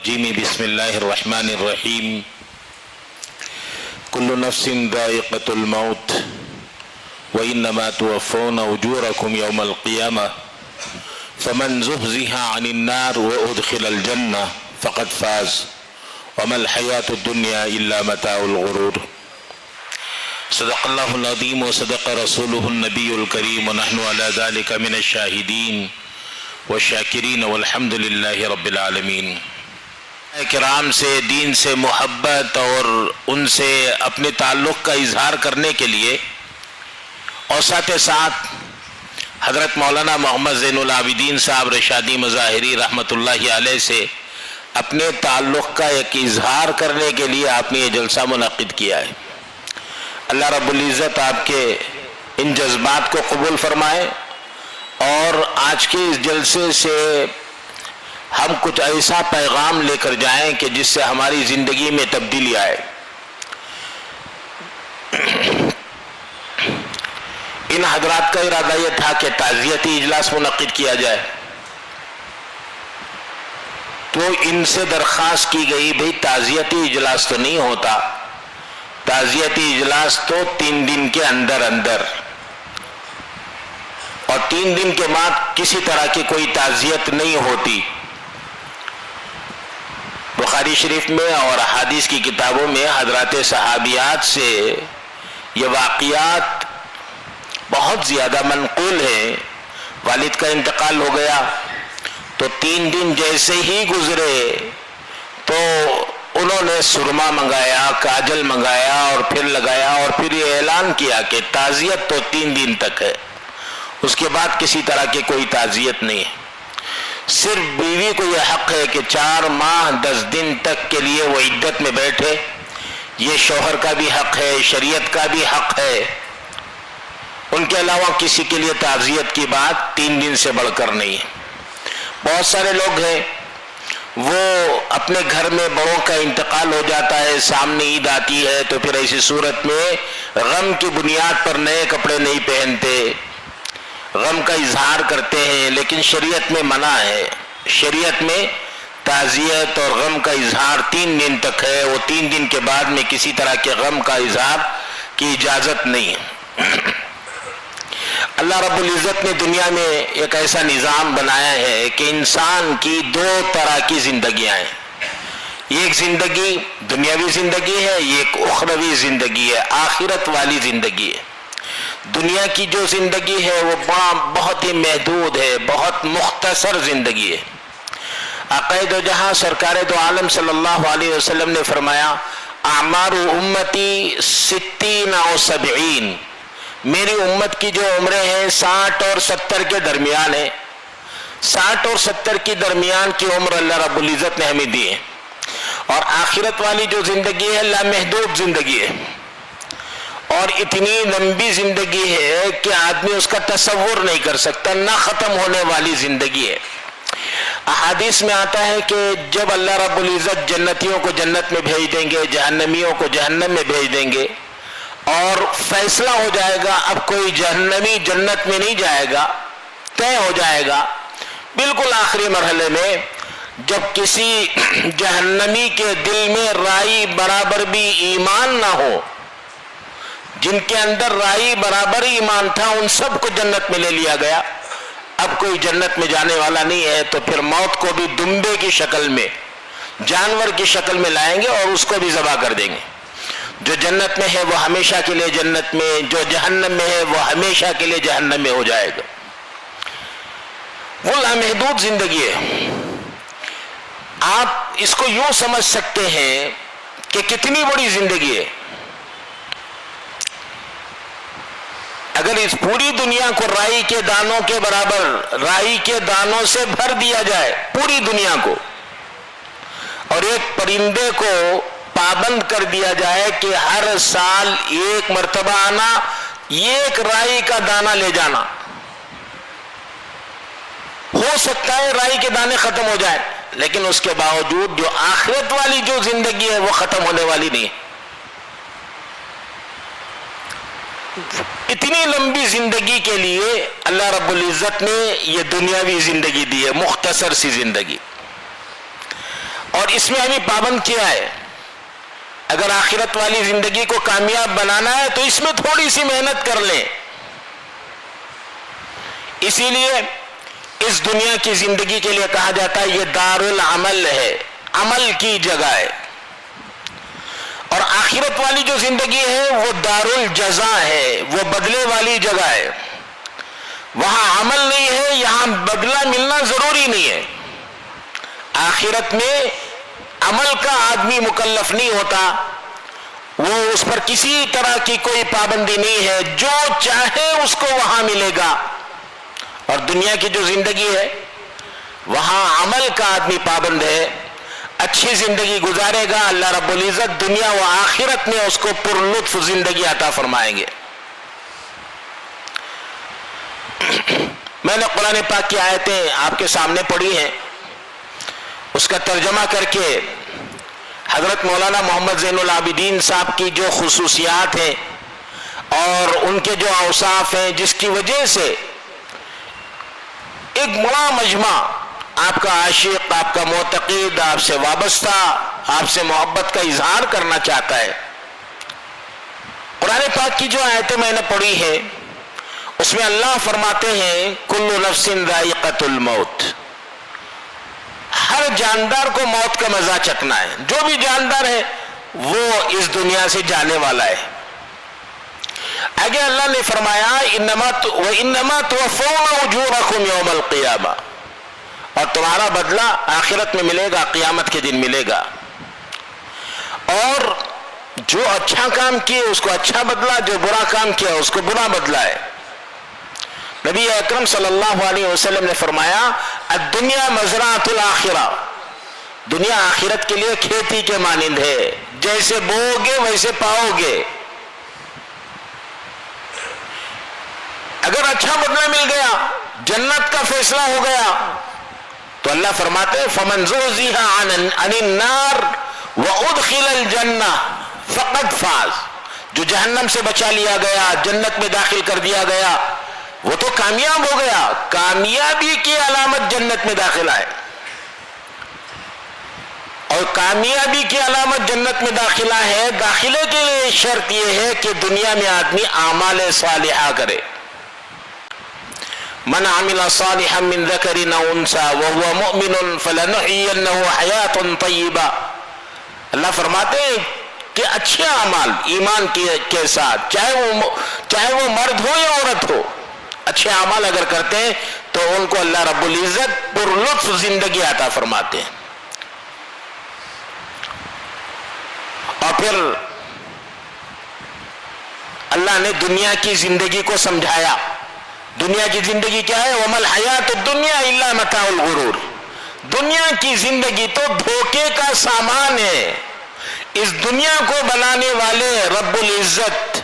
الرجيم بسم الله الرحمن الرحيم كل نفس ذائقة الموت وإنما توفون أجوركم يوم القيامة فمن زحزح عن النار وأدخل الجنة فقد فاز وما الحياة الدنيا إلا متاع الغرور صدق الله العظيم وصدق رسوله النبي الكريم ونحن على ذلك من الشاهدين والشاکرین والحمد للہ رب العالمین۔ کرام سے دین سے محبت اور ان سے اپنے تعلق کا اظہار کرنے کے لیے اور ساتھ ساتھ حضرت مولانا محمد زین العابدین صاحب رشادی مظاہری رحمۃ اللہ علیہ سے اپنے تعلق کا ایک اظہار کرنے کے لیے آپ نے یہ جلسہ منعقد کیا ہے۔ اللہ رب العزت آپ کے ان جذبات کو قبول فرمائے اور آج کے اس جلسے سے ہم کچھ ایسا پیغام لے کر جائیں کہ جس سے ہماری زندگی میں تبدیلی آئے۔ ان حضرات کا ارادہ یہ تھا کہ تعزیتی اجلاس منعقد کیا جائے، تو ان سے درخواست کی گئی بھئی تعزیتی اجلاس تو نہیں ہوتا، تعزیتی اجلاس تو 3 دن کے اندر اور 3 دن کے بعد کسی طرح کی کوئی تعزیت نہیں ہوتی۔ بخاری شریف میں اور احادیث کی کتابوں میں حضرات صحابیات سے یہ واقعات بہت زیادہ منقول ہیں۔ والد کا انتقال ہو گیا تو 3 دن جیسے ہی گزرے تو انہوں نے سرما منگایا، کاجل منگایا اور پھر لگایا اور پھر یہ اعلان کیا کہ تعزیت تو 3 دن تک ہے، اس کے بعد کسی طرح کی کوئی تعزیت نہیں ہے۔ صرف بیوی کو یہ حق ہے کہ 4 ماہ 10 دن تک کے لیے وہ عدت میں بیٹھے، یہ شوہر کا بھی حق ہے، شریعت کا بھی حق ہے۔ ان کے علاوہ کسی کے لیے تعزیت کی بات 3 دن سے بڑھ کر نہیں ہے۔ بہت سارے لوگ ہیں وہ اپنے گھر میں بڑوں کا انتقال ہو جاتا ہے، سامنے عید آتی ہے تو پھر ایسی صورت میں غم کی بنیاد پر نئے کپڑے نہیں پہنتے، غم کا اظہار کرتے ہیں، لیکن شریعت میں منع ہے۔ شریعت میں تعزیت اور غم کا اظہار 3 دن تک ہے، وہ 3 دن کے بعد میں کسی طرح کے غم کا اظہار کی اجازت نہیں ہے۔ اللہ رب العزت نے دنیا میں ایک ایسا نظام بنایا ہے کہ انسان کی 2 طرح کی زندگیاں ہیں۔ ایک زندگی دنیاوی زندگی ہے، ایک اخروی زندگی ہے، آخرت والی زندگی ہے۔ دنیا کی جو زندگی ہے وہ بہت ہی محدود ہے، بہت مختصر زندگی ہے۔ آقا دو جہاں سرکار دو عالم صلی اللہ علیہ وسلم نے فرمایا اعمار امتی 60 و 70، میری امت کی جو عمریں ہیں 60 اور 70 کے درمیان ہیں۔ 60 اور 70 کے درمیان کی عمر اللہ رب العزت نے ہمیں دی ہے، اور آخرت والی جو زندگی ہے لامحدود زندگی ہے، اور اتنی لمبی زندگی ہے کہ آدمی اس کا تصور نہیں کر سکتا، نہ ختم ہونے والی زندگی ہے۔ احادیث میں آتا ہے کہ جب اللہ رب العزت جنتیوں کو جنت میں بھیج دیں گے، جہنمیوں کو جہنم میں بھیج دیں گے، اور فیصلہ ہو جائے گا اب کوئی جہنمی جنت میں نہیں جائے گا، طے ہو جائے گا۔ بالکل آخری مرحلے میں جب کسی جہنمی کے دل میں رائی برابر بھی ایمان نہ ہو، جن کے اندر رائی برابر ایمان تھا ان سب کو جنت میں لے لیا گیا، اب کوئی جنت میں جانے والا نہیں ہے، تو پھر موت کو بھی دمبے کی شکل میں، جانور کی شکل میں لائیں گے اور اس کو بھی ذبح کر دیں گے۔ جو جنت میں ہے وہ ہمیشہ کے لیے جنت میں، جو جہنم میں ہے وہ ہمیشہ کے لیے جہنم میں ہو جائے گا۔ وہ لامحدود زندگی ہے۔ آپ اس کو یوں سمجھ سکتے ہیں کہ کتنی بڑی زندگی ہے۔ اگر اس پوری دنیا کو رائی کے دانوں کے برابر، رائی کے دانوں سے بھر دیا جائے پوری دنیا کو، اور ایک پرندے کو پابند کر دیا جائے کہ ہر سال 1 مرتبہ آنا، 1 رائی کا دانہ لے جانا، ہو سکتا ہے رائی کے دانے ختم ہو جائیں، لیکن اس کے باوجود جو آخرت والی جو زندگی ہے وہ ختم ہونے والی نہیں۔ اتنی لمبی زندگی کے لیے اللہ رب العزت نے یہ دنیاوی زندگی دی ہے، مختصر سی زندگی، اور اس میں ہمیں پابند کیا ہے، اگر آخرت والی زندگی کو کامیاب بنانا ہے تو اس میں تھوڑی سی محنت کر لیں۔ اسی لیے اس دنیا کی زندگی کے لیے کہا جاتا ہے یہ دار العمل ہے، عمل کی جگہ ہے، اور آخرت والی جو زندگی ہے وہ دار الجزا ہے، وہ بدلے والی جگہ ہے۔ وہاں عمل نہیں ہے، یہاں بدلہ ملنا ضروری نہیں ہے۔ آخرت میں عمل کا آدمی مکلف نہیں ہوتا، وہ اس پر کسی طرح کی کوئی پابندی نہیں ہے، جو چاہے اس کو وہاں ملے گا۔ اور دنیا کی جو زندگی ہے وہاں عمل کا آدمی پابند ہے، اچھی زندگی گزارے گا، اللہ رب العزت دنیا و آخرت میں اس کو پر لطف زندگی عطا فرمائیں گے۔ میں نے قرآن پاک کی آیتیں آپ کے سامنے پڑھی ہیں، اس کا ترجمہ کر کے حضرت مولانا محمد زین العابدین صاحب کی جو خصوصیات ہیں اور ان کے جو اوصاف ہیں جس کی وجہ سے ایک بڑا مجمع آپ کا عاشق، آپ کا معتقد، آپ سے وابستہ، آپ سے محبت کا اظہار کرنا چاہتا ہے۔ قرآن پاک کی جو آیتیں میں نے پڑھی ہے اس میں اللہ فرماتے ہیں کل نفس ذائقۃ الموت، ہر جاندار کو موت کا مزہ چکھنا ہے، جو بھی جاندار ہے وہ اس دنیا سے جانے والا ہے۔ آگے اللہ نے فرمایا وَإِنَّمَا تُوَفَّوْنَ أُجُورَكُمْ يَوْمَ الْقِيَامَةِ، اور تمہارا بدلہ آخرت میں ملے گا، قیامت کے دن ملے گا، اور جو اچھا کام کیے اس کو اچھا بدلہ، جو برا کام کیا اس کو برا بدلہ ہے۔ نبی اکرم صلی اللہ علیہ وسلم نے فرمایا الدنیا مزرعۃ الآخرہ، دنیا آخرت کے لیے کھیتی کے مانند ہے، جیسے بوؤ گے ویسے پاؤ گے۔ اگر اچھا بدلہ مل گیا، جنت کا فیصلہ ہو گیا، تو اللہ فرماتے ہیں فَمَنْ زُحْزِحَ عَنِ النَّارِ وَأُدْخِلَ الْجَنَّةَ فَقَدْ فَازَ، جو جہنم سے بچا لیا گیا، جنت میں داخل کر دیا گیا، وہ تو کامیاب ہو گیا۔ کامیابی کی علامت جنت میں داخلہ ہے، اور کامیابی کی علامت جنت میں داخلہ ہے۔ داخلے کے لیے شرط یہ ہے کہ دنیا میں آدمی اعمال صالحہ کرے۔ من عمل صالحا من ذکر او انثى وهو مؤمن فلنحيينه حیاة طیبہ، اللہ فرماتے ہیں کہ اچھے اعمال ایمان کے ساتھ، چاہے وہ مرد ہو یا عورت ہو، اچھے اعمال اگر کرتے ہیں تو ان کو اللہ رب العزت پر لطف زندگی عطا فرماتے ہیں۔ اور پھر اللہ نے دنیا کی زندگی کو سمجھایا۔ دنیا کی زندگی کیا ہے؟ وَمَا الْحَيَاةُ الدُّنْيَا إِلَّا مَتَاعُ الْغُرُورِ، دنیا کی زندگی تو دھوکے کا سامان ہے۔ اس دنیا کو بنانے والے رب العزت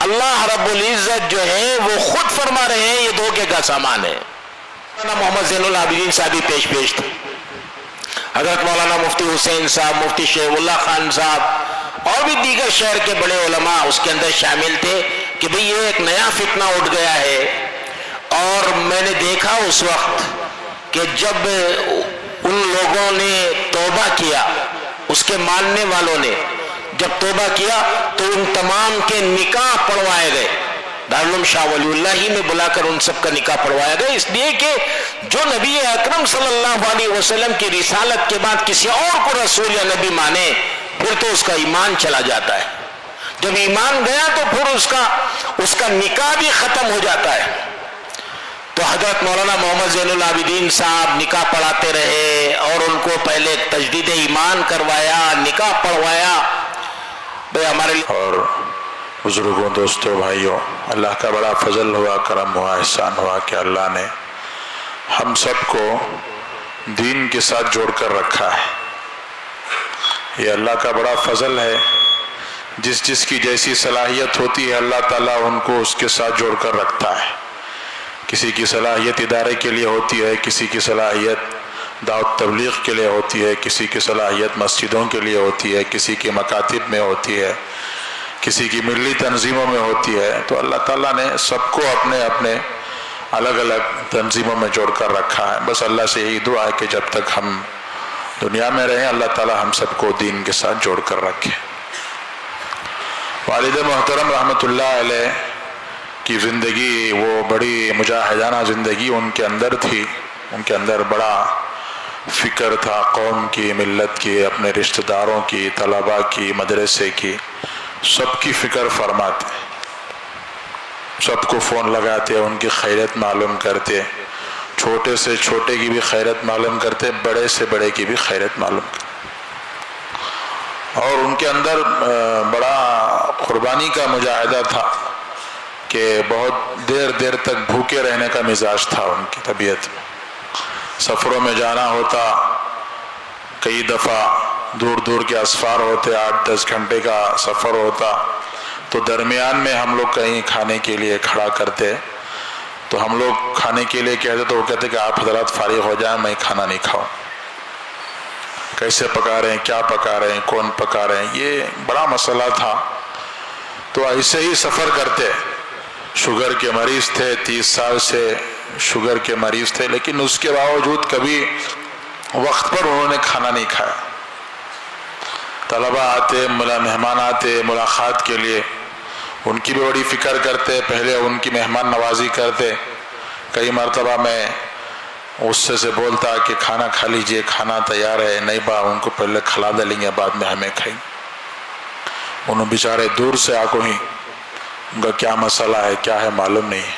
اللہ رب العزت جو ہے وہ خود فرما رہے ہیں یہ دھوکے کا سامان ہے۔ محمد زین العابدین صاحب پیش تھے، حضرت مولانا مفتی حسین صاحب، مفتی شیخ اللہ خان صاحب اور بھی دیگر شہر کے بڑے علماء اس کے اندر شامل تھے کہ بھئی یہ ایک نیا فتنہ اٹھ گیا ہے۔ اور میں نے دیکھا اس وقت کہ جب ان لوگوں نے توبہ کیا، اس کے ماننے والوں نے جب توبہ کیا تو ان تمام کے نکاح پڑھوائے گئے، دارالعلوم شاہ ولی اللہ ہی میں بلا کر ان سب کا نکاح پڑھوایا گیا، اس لیے کہ جو نبی اکرم صلی اللہ علیہ وسلم کی رسالت کے بعد کسی اور کو رسول یا نبی مانے پھر تو اس کا ایمان چلا جاتا ہے، جب ایمان گیا تو پھر اس کا نکاح بھی ختم ہو جاتا ہے۔ تو حضرت مولانا محمد زین العابدین صاحب نکاح پڑھاتے رہے اور ان کو پہلے تجدید ایمان کروایا، نکاح پڑھوایا۔ ہمارے اور بزرگوں، دوستوں، بھائیوں، اللہ کا بڑا فضل ہوا، کرم ہوا، احسان ہوا کہ اللہ نے ہم سب کو دین کے ساتھ جوڑ کر رکھا ہے۔ یہ اللہ کا بڑا فضل ہے، جس کی جیسی صلاحیت ہوتی ہے اللہ تعالیٰ ان کو اس کے ساتھ جوڑ کر رکھتا ہے۔ کسی کی صلاحیت ادارے کے لیے ہوتی ہے، کسی کی صلاحیت دعوت تبلیغ کے لیے ہوتی ہے، کسی کی صلاحیت مسجدوں کے لیے ہوتی ہے، کسی کی مکاتب میں ہوتی ہے، کسی کی ملی تنظیموں میں ہوتی ہے۔ تو اللہ تعالیٰ نے سب کو اپنے اپنے الگ الگ تنظیموں میں جوڑ کر رکھا ہے۔ بس اللہ سے یہی دعا ہے کہ جب تک ہم دنیا میں رہیں، اللہ تعالی ہم سب کو دین کے ساتھ جوڑ کر رکھے۔ والد محترم رحمۃ اللہ علیہ کی زندگی وہ بڑی مجاہدانہ زندگی ان کے اندر تھی، ان کے اندر بڑا فکر تھا قوم کی، ملت کی، اپنے رشتہ داروں کی، طلباء کی، مدرسے کی، سب کی فکر فرماتے، سب کو فون لگاتے، ان کی خیریت معلوم کرتے، چھوٹے سے چھوٹے کی بھی خیریت معلوم کرتے، بڑے سے بڑے کی بھی خیریت معلوم کرتے، اور ان کے اندر بڑا قربانی کا مجاہدہ تھا کہ بہت دیر دیر تک بھوکے رہنے کا مزاج تھا ان کی طبیعت میں۔ سفروں میں جانا ہوتا، کئی دفعہ دور دور کے اسفار ہوتے، 8-10 گھنٹے کا سفر ہوتا، تو درمیان میں ہم لوگ کہیں کھانے کے لیے کھڑا کرتے، تو ہم لوگ کھانے کے لیے کہتے تو وہ کہتے کہ آپ حضرات فارغ ہو جائیں، میں کھانا نہیں کھاؤں۔ کیسے پکا رہے ہیں، کیا پکا رہے ہیں، کون پکا رہے ہیں، یہ بڑا مسئلہ تھا۔ تو ایسے ہی سفر کرتے، شوگر کے مریض تھے، 30 سال سے شوگر کے مریض تھے، لیکن اس کے باوجود کبھی وقت پر انہوں نے کھانا نہیں کھایا۔ طلباء آتے، مہمان آتے ملاقات کے لیے، ان کی بھی بڑی فکر کرتے، پہلے ان کی مہمان نوازی کرتے۔ کئی مرتبہ میں غصے سے بولتا کہ کھانا کھا لیجئے، کھانا تیار ہے، نہیں با ان کو پہلے کھلا دیں گے، بعد میں ہمیں کھائیں۔ انہوں بیچارے دور سے آکو ہی، ان کا کیا مسئلہ ہے، کیا ہے معلوم نہیں ہے،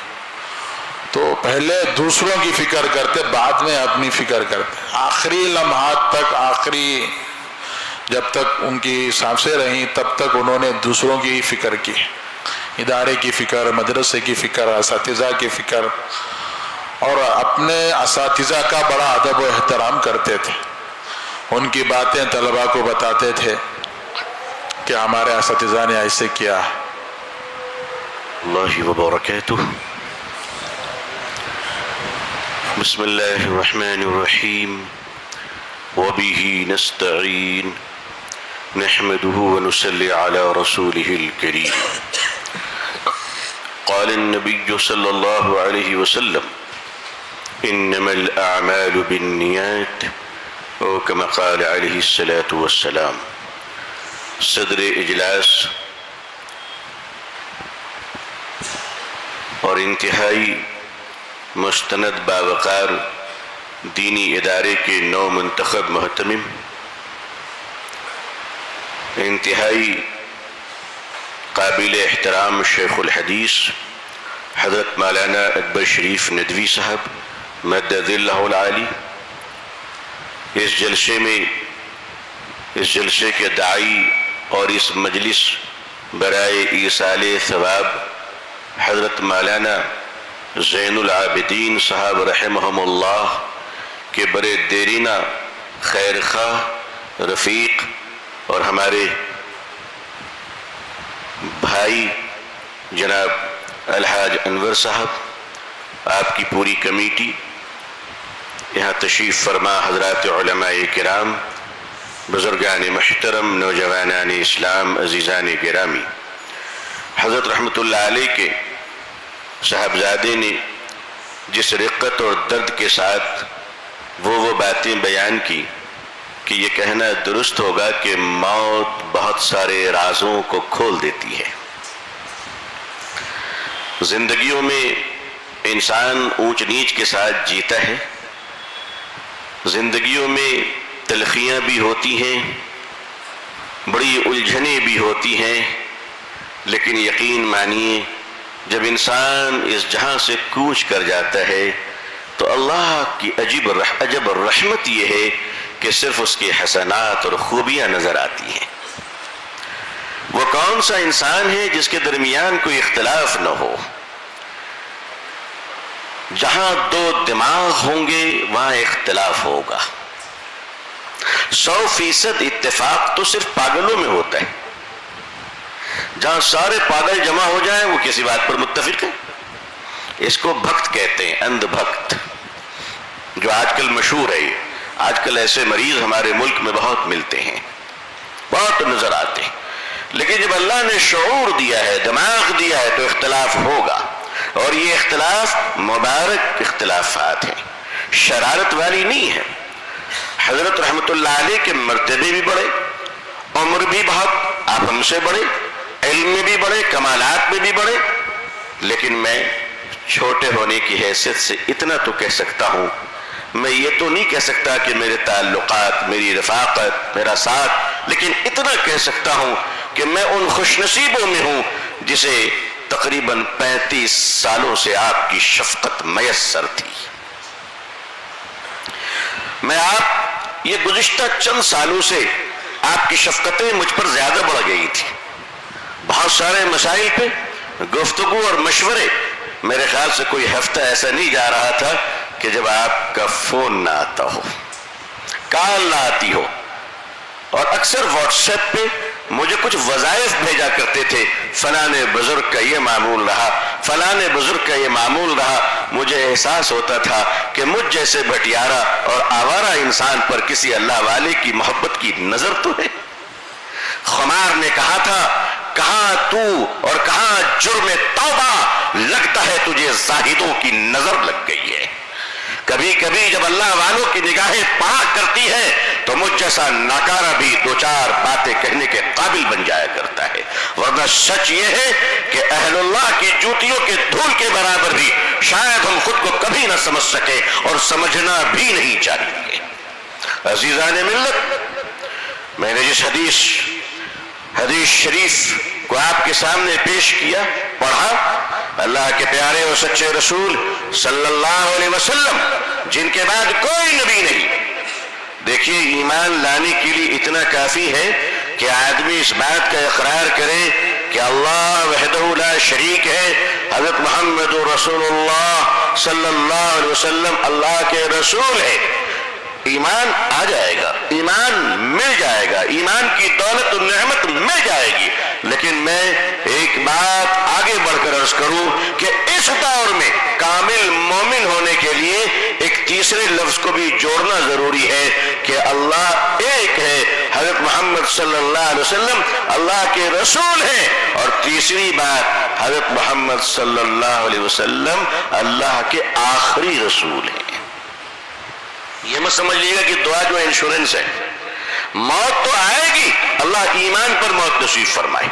تو پہلے دوسروں کی فکر کرتے، بعد میں اپنی فکر کرتے۔ آخری لمحات تک، آخری جب تک ان کی سانسیں رہیں تب تک انہوں نے دوسروں کی ہی فکر کی، ادارے کی فکر، مدرسے کی فکر، اساتذہ کی فکر، اور اپنے اساتذہ کا بڑا ادب و احترام کرتے تھے۔ ان کی باتیں طلباء کو بتاتے تھے کہ ہمارے اساتذہ نے ایسے کیا ہے۔ اللہ وبرکاتہ۔ بسم اللہ الرحمن الرحیم وبہ نستعین نحمده ونصلی علی رسوله الکریم۔ قال النبی صلی اللہ علیہ وسلم انما الاعمال بالنیات، او کما قال علیہ الصلاة والسلام۔ صدر اجلاس اور انتہائی مستند باوقار دینی ادارے کے نو منتخب محتمم، انتہائی قابل احترام شیخ الحدیث حضرت مولانا اکبر شریف ندوی صاحب مدد اللہ العالی، اس جلسے کے داعی اور اس مجلس برائے ایصال ثواب حضرت مولانا زین العابدین صاحب رحمہم اللہ کے برے دیرینہ خیر خواہ رفیق، اور ہمارے بھائی جناب الحاج انور صاحب، آپ کی پوری کمیٹی، یہاں تشریف فرما حضرات علماء کرام، بزرگان محترم، نوجوانان اسلام، عزیزان گرامی، حضرت رحمت اللہ علیہ کے صاحبزادے نے جس رقت اور درد کے ساتھ وہ باتیں بیان کی کہ یہ کہنا درست ہوگا کہ موت بہت سارے رازوں کو کھول دیتی ہے۔ زندگیوں میں انسان اونچ نیچ کے ساتھ جیتا ہے، زندگیوں میں تلخیاں بھی ہوتی ہیں، بڑی الجھنیں بھی ہوتی ہیں، لیکن یقین مانیے جب انسان اس جہاں سے کوچ کر جاتا ہے تو اللہ کی عجب رحمت یہ ہے کہ صرف اس کے حسنات اور خوبیاں نظر آتی ہیں۔ وہ کون سا انسان ہے جس کے درمیان کوئی اختلاف نہ ہو؟ جہاں دو دماغ ہوں گے وہاں اختلاف ہوگا۔ 100% اتفاق تو صرف پاگلوں میں ہوتا ہے۔ جہاں سارے پاگل جمع ہو جائیں وہ کسی بات پر متفق ہیں۔ اس کو بھکت کہتے ہیں، اندھ بھکت، جو آج کل مشہور ہے۔ آج کل ایسے مریض ہمارے ملک میں بہت ملتے ہیں، بہت نظر آتے ہیں، لیکن جب اللہ نے شعور دیا ہے، دماغ دیا ہے، تو اختلاف ہوگا، اور یہ اختلاف مبارک اختلافات ہیں، شرارت والی نہیں ہے۔ حضرت رحمت اللہ علیہ کے مرتبے بھی بڑے، عمر بھی بہت آپ ہم سے بڑے، علم میں بھی بڑے، کمالات میں بھی بڑے، لیکن میں چھوٹے ہونے کی حیثیت سے اتنا تو کہہ سکتا ہوں، میں یہ تو نہیں کہہ سکتا کہ میرے تعلقات، میری رفاقت، میرا ساتھ، لیکن اتنا کہہ سکتا ہوں کہ میں ان خوش نصیبوں میں ہوں جسے تقریباً 35 سالوں سے آپ کی شفقت میسر تھی۔ میں آپ یہ گزشتہ چند سالوں سے آپ کی شفقتیں مجھ پر زیادہ بڑھ گئی تھی، بہت سارے مسائل پہ گفتگو اور مشورے، میرے خیال سے کوئی ہفتہ ایسا نہیں جا رہا تھا کہ جب آپ کا فون نہ آتا ہو، کال نہ آتی ہو، اور اکثر واٹس ایپ پہ مجھے کچھ وظائف بھیجا کرتے تھے، فلاں بزرگ کا یہ معمول رہا، فلاں بزرگ کا یہ معمول رہا۔ مجھے احساس ہوتا تھا کہ مجھ جیسے بھٹیارا اور آوارہ انسان پر کسی اللہ والے کی محبت کی نظر تو ہے۔ خمار نے کہا تھا، کہاں تو اور کہاں جرم توبہ، لگتا ہے تجھے زاہدوں کی نظر لگ گئی ہے۔ کبھی کبھی جب اللہ والوں کی نگاہیں پاک کرتی ہے تو مجھ جیسا ناکارہ بھی دو چار باتیں کہنے کے قابل بن جایا کرتا ہے، ورنہ سچ یہ ہے کہ اہل اللہ کی جوتیوں کے دھول کے برابر بھی شاید ہم خود کو کبھی نہ سمجھ سکے، اور سمجھنا بھی نہیں چاہیے۔ عزیزان ملت، میں نے جس حدیث شریف کو آپ کے سامنے پیش کیا، پڑھا، اللہ کے پیارے اور سچے رسول صلی اللہ علیہ وسلم جن کے بعد کوئی نبی نہیں، دیکھیے ایمان لانے کے لیے اتنا کافی ہے کہ آدمی اس بات کا اقرار کرے کہ اللہ وحدہ لا شریک ہے، حضرت محمد رسول اللہ صلی اللہ علیہ وسلم اللہ کے رسول ہے، ایمان آ جائے گا، ایمان مل جائے گا، ایمان کی دولت و نعمت مل جائے گی۔ لیکن میں ایک بات آگے بڑھ کر عرض کروں کہ اس دور میں کامل مومن ہونے کے لیے ایک تیسرے لفظ کو بھی جوڑنا ضروری ہے کہ اللہ ایک ہے، حضرت محمد صلی اللہ علیہ وسلم اللہ کے رسول ہیں، اور تیسری بات حضرت محمد صلی اللہ علیہ وسلم اللہ کے آخری رسول ہیں۔ یہ مت سمجھ لیے گا کہ دعا جو انشورنس ہے، موت تو آئے گی، اللہ ایمان پر موت نصیب فرمائے،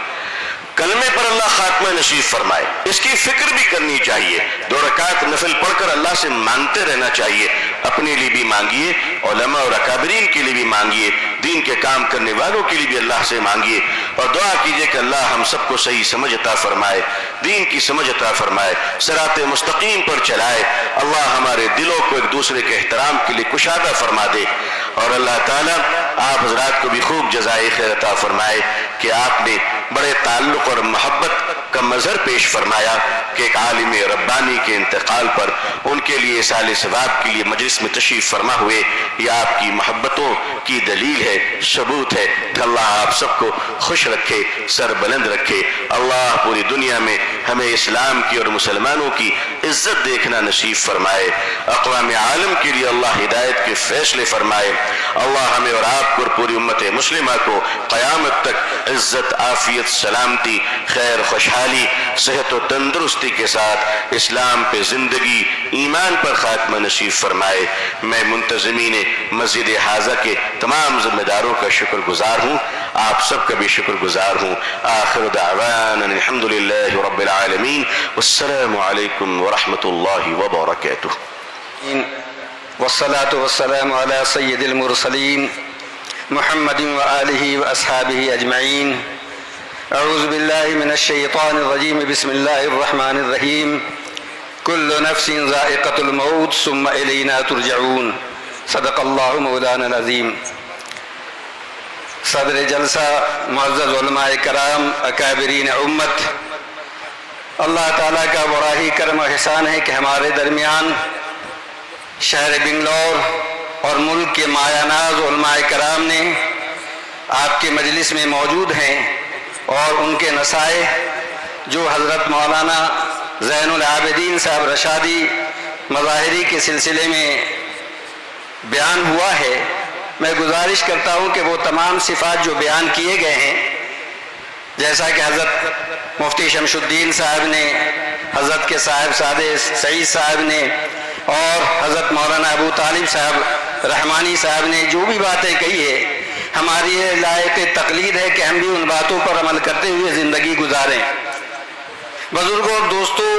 کلمے پر اللہ خاتمہ نصیب فرمائے، اس کی فکر بھی کرنی چاہیے، 2 رکعت نفل پڑھ کر اللہ سے مانگتے رہنا چاہیے، اپنے لیے بھی مانگیے، علماء اور اکابرین کے لیے بھی مانگیے، دین کے کام کرنے والوں کے لیے بھی اللہ سے مانگیے، اور دعا کیجئے کہ اللہ ہم سب کو صحیح سمجھ عطا فرمائے، دین کی سمجھ عطا فرمائے، صراط مستقیم پر چلائے، اللہ ہمارے دلوں کو ایک دوسرے کے احترام کے لیے کشادہ فرما دے، اور اللہ تعالیٰ آپ حضرات کو بھی خوب جزائے خیر عطا فرمائے کہ آپ نے بڑے تعلق اور محبت کا مظہر پیش فرمایا کہ ایک عالم ربانی کے انتقال پر ان کے لیے اصال ثواب کے لیے مجلس میں تشریف فرما ہوئے، یہ آپ کی محبتوں کی دلیل ہے، ثبوت ہے کہ اللہ آپ سب کو خوش رکھے، سر بلند رکھے، اللہ پوری دنیا میں ہمیں اسلام کی اور مسلمانوں کی عزت دیکھنا نصیب فرمائے، اقوام عالم کے لیے اللہ ہدایت کے فیصلے فرمائے، اللہ ہمیں اور آپ کو اور پوری امت مسلمہ کو قیامت تک عزت، عافیت، سلامتی، خیر، خوشحالی، صحت و تندرستی کے ساتھ اسلام پہ زندگی، ایمان پر خاتمہ نصیب فرمائے۔ میں منتظمین مسجد حاضہ کے تمام ذمہ داروں کا شکر گزار ہوں، آپ سب کا بھی شکر گزار ہوں۔ آخر دعوانا الحمدللہ رب العالمین، والسلام علیکم ورحمۃ اللہ وبرکاتہ۔ والصلاة والسلام على سید المرسلین محمد وآلہ واصحابہ اجمعین۔ اعوذ باللہ من الشیطان الرجیم، بسم اللہ الرحمن الرحیم۔ کل نفس ذائقۃ الموت ثم الینا ترجعون۔ صدق اللہ مولانا العظیم۔ صدر جلسہ معزز علماء کرام، اکابرین امت، اللہ تعالیٰ کا بڑا ہی کرم و احسان ہے کہ ہمارے درمیان شہر بنگلور اور ملک کے مایہ ناز علماء کرام نے آپ کے مجلس میں موجود ہیں، اور ان کے نصائح جو حضرت مولانا زین العابدین صاحب رشادی مظاہری کے سلسلے میں بیان ہوا ہے، میں گزارش کرتا ہوں کہ وہ تمام صفات جو بیان کیے گئے ہیں، جیسا کہ حضرت مفتی شمس الدین صاحب نے، حضرت کے صاحب سعید صاحب نے، اور حضرت مولانا ابو طالب صاحب رحمانی صاحب نے جو بھی باتیں کہی ہے ہماری لائق تقلید ہے کہ ہم بھی ان باتوں پر عمل کرتے ہوئے زندگی گزاریں۔ بزرگوں اور دوستوں،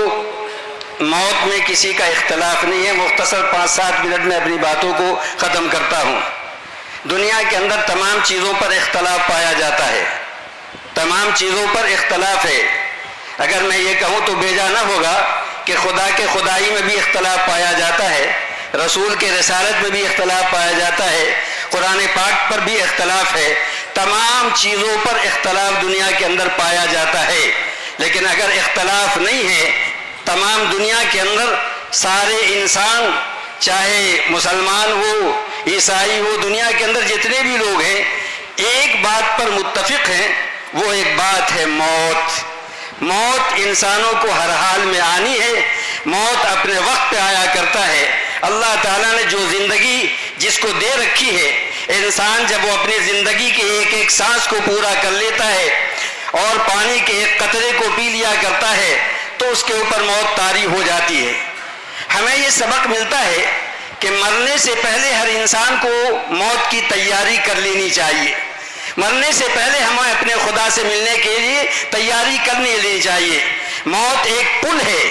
موت میں کسی کا اختلاف نہیں ہے۔ مختصر 5-7 منٹ میں اپنی باتوں کو ختم کرتا ہوں۔ دنیا کے اندر تمام چیزوں پر اختلاف پایا جاتا ہے، تمام چیزوں پر اختلاف ہے۔ اگر میں یہ کہوں تو بیجا نہ ہوگا کہ خدا کے خدائی میں بھی اختلاف پایا جاتا ہے، رسول کے رسالت میں بھی اختلاف پایا جاتا ہے، قرآن پاک پر بھی اختلاف ہے، تمام چیزوں پر اختلاف دنیا کے اندر پایا جاتا ہے۔ لیکن اگر اختلاف نہیں ہے، تمام دنیا کے اندر سارے انسان، چاہے مسلمان ہو، عیسائی ہو، دنیا کے اندر جتنے بھی لوگ ہیں، ایک بات پر متفق ہیں، وہ ایک بات ہے موت۔ موت انسانوں کو ہر حال میں آنی ہے، موت اپنے وقت پہ آیا کرتا ہے۔ اللہ تعالیٰ نے جو زندگی جس کو دے رکھی ہے، انسان جب وہ اپنی زندگی کے ایک ایک سانس کو پورا کر لیتا ہے اور پانی کے ایک قطرے کو پی لیا کرتا ہے تو اس کے اوپر موت طاری ہو جاتی ہے۔ ہمیں یہ سبق ملتا ہے کہ مرنے سے پہلے ہر انسان کو موت کی تیاری کر لینی چاہیے۔ مرنے سے پہلے ہمیں اپنے خدا سے ملنے کے لیے تیاری کرنی لینی چاہیے۔ موت ایک پل ہے،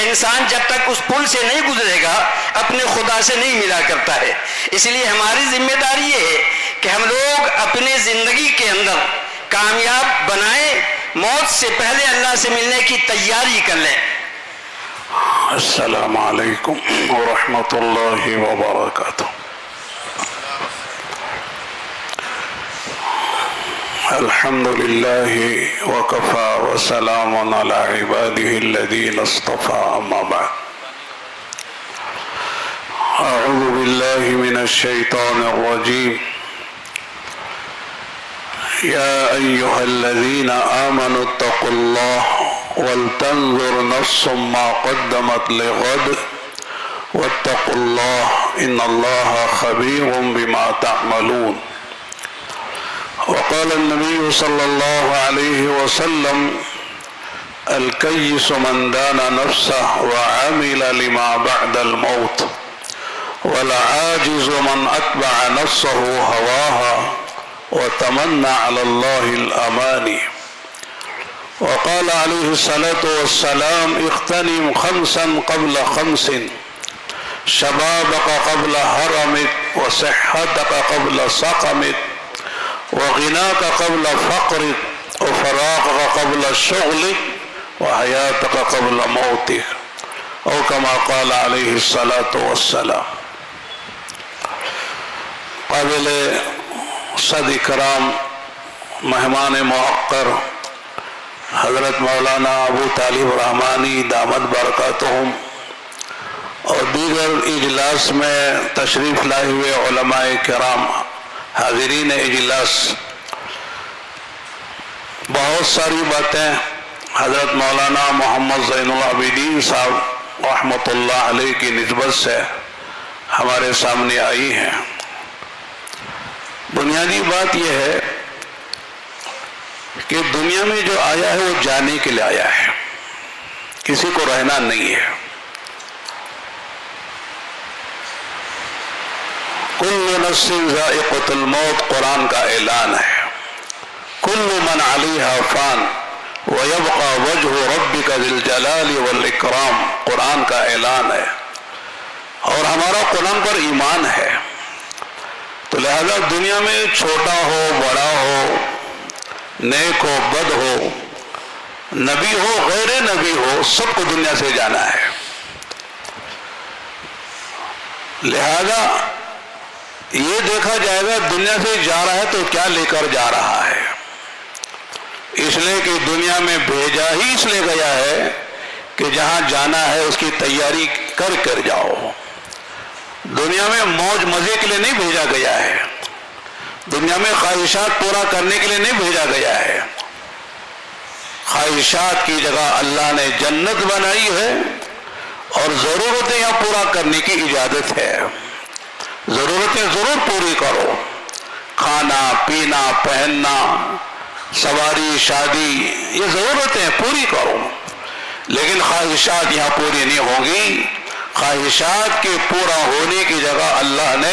انسان جب تک اس پل سے نہیں گزرے گا اپنے خدا سے نہیں ملا کرتا ہے۔ اس لیے ہماری ذمہ داری یہ ہے کہ ہم لوگ اپنے زندگی کے اندر کامیاب بنائیں، موت سے پہلے اللہ سے ملنے کی تیاری کر لیں۔ السلام علیکم ورحمۃ اللہ وبرکاتہ۔ الحمد للہ وکفی وسلام علی عبادہ الذین اصطفی، اما بعد۔ اعوذ باللہ من الشیطان الرجیم۔ یا ایہا الذین آمنوا اتقوا اللہ ولتنظر نفس ما قدمت لغد واتقوا اللہ ان اللہ خبیر بما تعملون۔ وقال النبي صلى الله عليه وسلم الكيس من دان نفسه وعمل لما بعد الموت والعاجز من أتبع نفسه هواها وتمنى على الله الأماني۔ وقال عليه الصلاة والسلام اغتنم 5 قبل 5، شبابك قبل هرمك وصحتك قبل سقمك وغناك قبل فقرك وفراغك قبل شغلك وحياتك قبل موتك، او كما قال عليه الصلاة والسلام۔ قابل صد اکرام مہمان موقر حضرت مولانا ابو طالب رحمانی دامت برکاتہم اور دیگر اجلاس میں تشریف لائے ہوئے علماء کرام، حاضرین اجلاس، بہت ساری باتیں حضرت مولانا محمد زین العابدین صاحب رحمۃ اللہ علیہ کی نسبت سے ہمارے سامنے آئی ہیں۔ بنیادی بات یہ ہے کہ دنیا میں جو آیا ہے وہ جانے کے لیے آیا ہے، کسی کو رہنا نہیں ہے۔ کل نفس ذائقۃ الموت قرآن کا اعلان ہے۔ کل من علیہا فان ویبقى وجہ ربک ذی الجلال والاکرام، قرآن کا اعلان ہے، اور ہمارا قرآن پر ایمان ہے۔ تو لہذا دنیا میں چھوٹا ہو بڑا ہو، نیک ہو بد ہو، نبی ہو غیر نبی ہو، سب کو دنیا سے جانا ہے۔ لہذا یہ دیکھا جائے گا دنیا سے جا رہا ہے تو کیا لے کر جا رہا ہے۔ اس لیے کہ دنیا میں بھیجا ہی اس لیے گیا ہے کہ جہاں جانا ہے اس کی تیاری کر کر جاؤ۔ دنیا میں موج مزے کے لیے نہیں بھیجا گیا ہے، دنیا میں خواہشات پورا کرنے کے لیے نہیں بھیجا گیا ہے۔ خواہشات کی جگہ اللہ نے جنت بنائی ہے اور ضرورتیں یہاں پورا کرنے کی اجازت ہے۔ ضرورتیں ضرور پوری کرو، کھانا پینا پہننا سواری شادی یہ ضرورتیں پوری کرو، لیکن خواہشات یہاں پوری نہیں ہوں گی۔ خواہشات کے پورا ہونے کی جگہ اللہ نے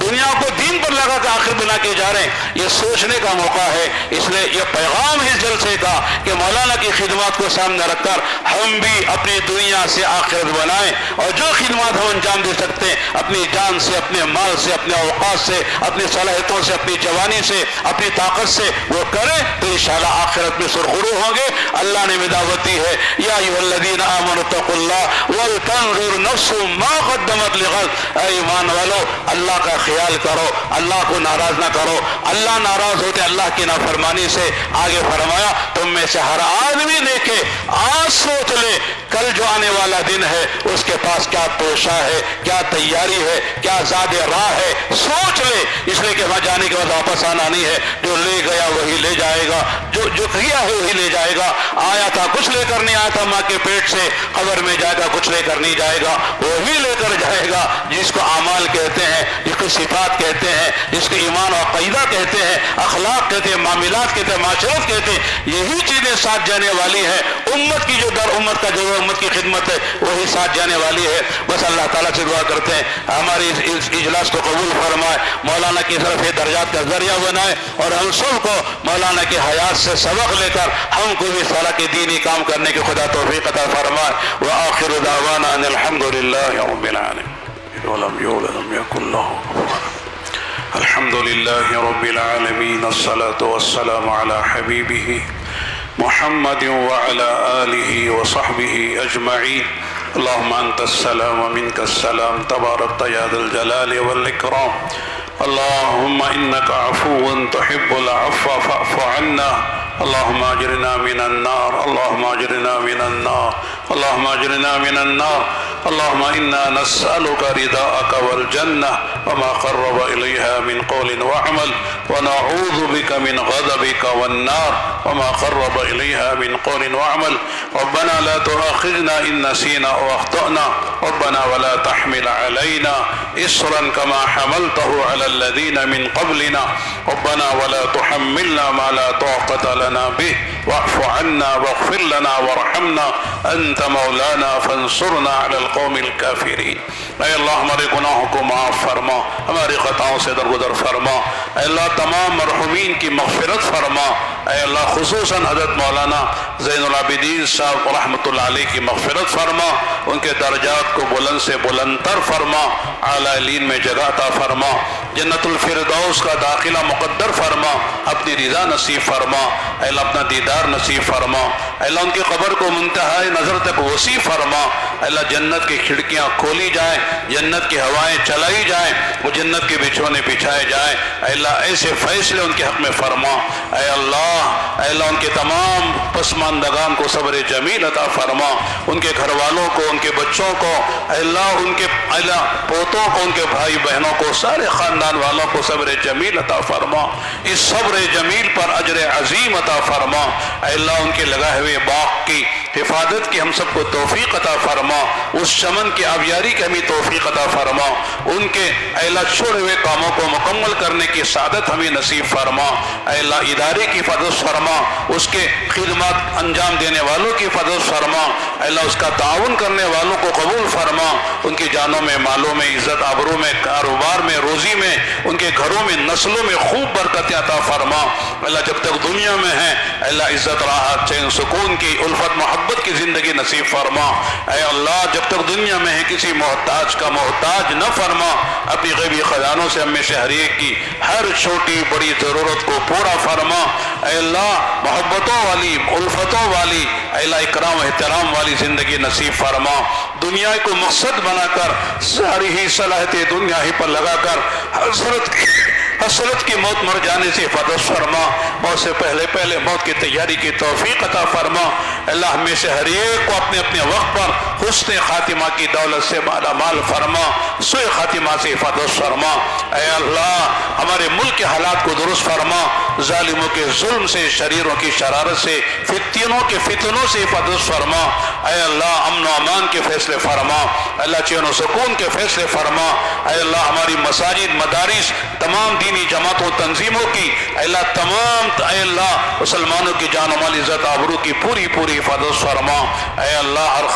دنیا کو دین پر لگا کر آخر بنا کے جا رہے ہیں. یہ سوچنے کا موقع ہے. اس لیے یہ پیغام اس جلسے کا کہ مولانا کی خدمات کو سامنے رکھ کر ہم بھی اپنی دنیا سے آخرت بنائیں اور جو خدمات ہم انجام دے سکتے ہیں اپنی جان سے، اپنے مال سے، اپنے اوقات سے، اپنی صلاحیتوں سے، اپنی جوانی سے، اپنی طاقت سے وہ کریں تو انشاءاللہ آخرت میں سرخرو ہوں گے. اللہ نے دعوت دی ہے یا ایھا الذین آمنوا اتقوا اللہ ولتنظر نفس ما قدمت لغد. اے ایمان والو اللہ کا خیال کرو، اللہ کو ناراض نہ کرو. اللہ ناراض ہوتے اللہ کی نافرمانی سے. آگے فرمایا تم میں سے ہر آدمی دیکھے آج سوچ لے کل جو آنے والا دن ہے اس کے پاس کیا توشہ ہے، کیا تیاری ہے، کیا زاد راہ ہے. سوچ لے. اس لیے کہ وہاں جانے کے بعد واپس آنا نہیں ہے. جو لے گیا وہی لے جائے گا، جو کیا ہے وہی لے جائے گا. آیا تھا کچھ لے کر نہیں آیا تھا ماں کے پیٹ سے، قبر میں جائے گا کچھ لے کر نہیں جائے گا، وہی لے کر جائے گا. جس کو اعمال کہتے ہیں، جس کو صفات کہتے ہیں، جس کو ایمان و عقیدہ کہتے ہیں، اخلاق کہتے ہیں، معاملات کہتے ہیں، معاشرت کہتے ہیں، یہی چیزیں ساتھ جانے والی ہے. امت کی جو در امت کا جو امت کی خدمت ہے وہی ساتھ جانے والی ہے. بس اللہ تعالیٰ سے دعا کرتے ہیں ہماری اس اجلاس کو قبول فرمائے، مولانا کی طرف یہ درجات کا ذریعہ بنائے اور ہم سب کو مولانا کی حیات سے سبق لے کر ہم کو بھی صلاح کے دینی کام کرنے کی خدا توفیق عطا فرمائے. وآخر دعوانا ان الحمد للہ رب العالمین ولم یولد ولم یکن له کفوا احد. الحمد للہ رب العالمین الصلاة والسلام علی حبیبہ محمد وعلى آله وصحبه أجمعين. اللهم أنت السلام ومنك السلام تبارك يا ذا الجلال والإكرام. اللهم إنك عفو تحب العفو فاعف عنا. اللهم أجرنا من النار، اللهم أجرنا من النار، اللهم أجرنا من النار. اللهم إنا نسألك رضاءك والجنة وما قرب إليها من قول وعمل، ونعوذ بك من غضبك والنار وما قرب إليها من قول وعمل. ربنا لا تؤاخذنا إن نسينا أو أخطأنا، ربنا ولا تحمل علينا إصرا كما حملته على الذين من قبلنا، ربنا ولا تحملنا ما لا طاقة لنا به، واعف عنا واغفر لنا وارحمنا أنت مولانا فانصرنا على القوم الكافرين. اے اللہ ہمارے گناہوں کو معاف فرما، ہماری خطاؤں سے درگزر فرما. اے اللہ تمام مرحومین کی مغفرت فرما. اے اللہ خصوصاً حضرت مولانا زین العابدین صاحب رحمۃ اللہ علیہ کی مغفرت فرما، ان کے درجات کو بلند سے بلندتر فرما، اعلیٰ علین میں جگہ عطا فرما، جنت الفردوس کا داخلہ مقدر فرما، اپنی رضا نصیب فرما. اے اللہ اپنا دیدار نصیب فرما. اے اللہ ان کی قبر کو منتہائی نظر تک وسیع فرما. اے اللہ جنت کی کھڑکیاں کھولی جائیں، جنت کی ہوائیں چلائی جائیں، وہ جنت کے بچھونے بچھائے جائیں. اے اللہ ایسے فیصلے ان کے حق میں فرما. اے اللہ ان کے تمام پسماندگان کو صبر جمیل عطا فرما، ان کے گھر والوں کو، ان کے بچوں کو، اے اللہ ان کے پوتوں کو، ان کے بھائی بہنوں کو، سارے خاندان والوں کو صبر جمیل عطا فرما. اس صبر جمیل پر اجر عظیم عطا فرما. اے اللہ ان کے لگائے ہوئے باغ کی حفاظت کی ہم سب کو توفیق عطا فرما، اس چمن کی آبیاری کی ہمیں توفیق عطا فرما. ان کے اے اللہ چھوڑے ہوئے کاموں کو مکمل کرنے کی سعادت ہمیں نصیب فرما. اے اللہ ادارے کی حفاظت فرما، اس کے خدمات انجام دینے والوں کی حفاظت فرما. اے اللہ اس کا تعاون کرنے والوں کو قبول فرما. ان کی جانوں میں، مالوں میں، عزت آبرو میں، کاروبار میں، روزی میں، ان کے گھروں میں، نسلوں میں خوب برکت عطا فرما. اللہ جب تک دنیا میں ہیں اے اللہ عزت، راحت، چین، سکون کی، الفت، محبت کی زندگی نصیب فرما. اے اللہ جب تک دنیا میں ہے کسی محتاج کا محتاج نہ فرما. اپنی غیبی خزانوں سے ہمیں ہر ایک کی ہر چھوٹی بڑی ضرورت کو پورا فرما. اے اللہ محبتوں والی، الفتوں والی، اے اللہ اکرام و احترام والی زندگی نصیب فرما. دنیا کو مقصد بنا کر ساری ہی صلاحیتیں دنیا ہی پر لگا کر حسرت کی موت مر جانے سے حفاظت فرما. موت سے پہلے موت کی تیاری کی توفیق عطا فرما. اللہ ہمیں سے ہر ایک کو اپنے اپنے وقت پر حسن خاتمہ کی دولت سے مالا مال فرما، سوء خاتمہ سے حفاظت فرما. اے اللہ ہمارے ملک کے حالات کو درست فرما، ظالموں کے ظلم سے، شریروں کی شرارت سے، فتنوں کے فتنوں سے حفاظت فرما. اے اللہ امن و امان کے فیصلے فرما. اللہ چین و سکون کے فیصلے فرما. اے اللہ ہماری مساجد، مدارس، تمام دینی جماعتوں، تنظیموں کی اے اللہ تمام اے اللہ مسلمانوں کی جان و مال، عزت آبرو کی پوری حفاظت فرما. اے اللہ ہر